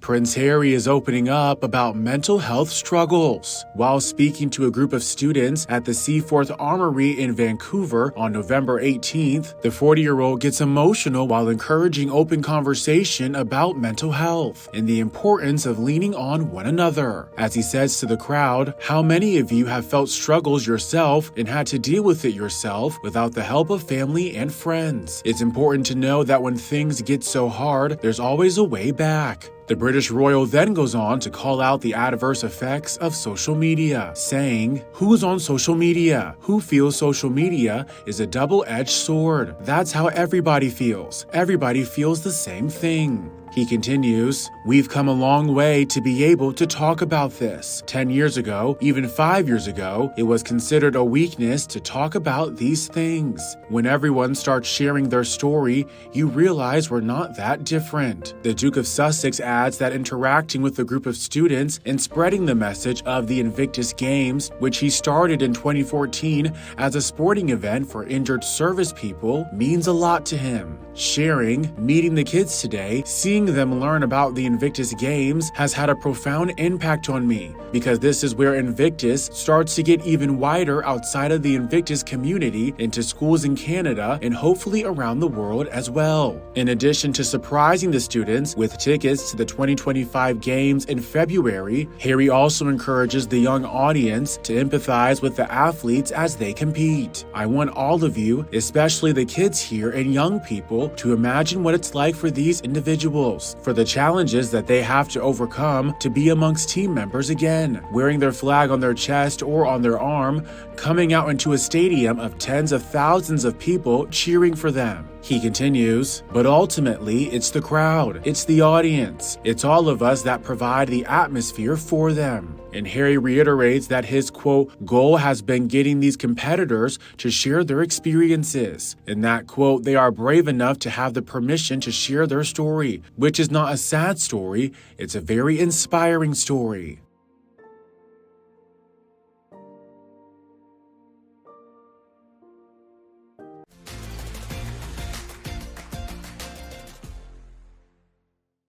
Prince Harry is opening up about mental health struggles. While speaking to a group of students at the Seaforth Armoury in Vancouver on November 18th, the 40-year-old gets emotional while encouraging open conversation about mental health and the importance of leaning on one another. As he says to the crowd, "How many of you have felt struggles yourself and had to deal with it yourself without the help of family and friends? It's important to know that when things get so hard, there's always a way back." The British royal then goes on to call out the adverse effects of social media, saying, "Who's on social media? Who feels social media is a double-edged sword? That's how everybody feels. Everybody feels the same thing." He continues, "We've come a long way to be able to talk about this. 10 years ago, even 5 years ago, it was considered a weakness to talk about these things. When everyone starts sharing their story, you realize we're not that different." The Duke of Sussex adds that interacting with a group of students and spreading the message of the Invictus Games, which he started in 2014 as a sporting event for injured service people, means a lot to him. Sharing, meeting the kids today, seeing them learn about the Invictus Games has had a profound impact on me, because this is where Invictus starts to get even wider outside of the Invictus community into schools in Canada and hopefully around the world as well. In addition to surprising the students with tickets to the 2025 Games in February, Harry also encourages the young audience to empathize with the athletes as they compete. "I want all of you, especially the kids here and young people, to imagine what it's like for these individuals, for the challenges that they have to overcome to be amongst team members again, wearing their flag on their chest or on their arm, coming out into a stadium of tens of thousands of people cheering for them." He continues, "But ultimately, it's the crowd, it's the audience, it's all of us that provide the atmosphere for them." And Harry reiterates that his, quote, "goal has been getting these competitors to share their experiences," and that, quote, "they are brave enough to have the permission to share their story, which is not a sad story, it's a very inspiring story."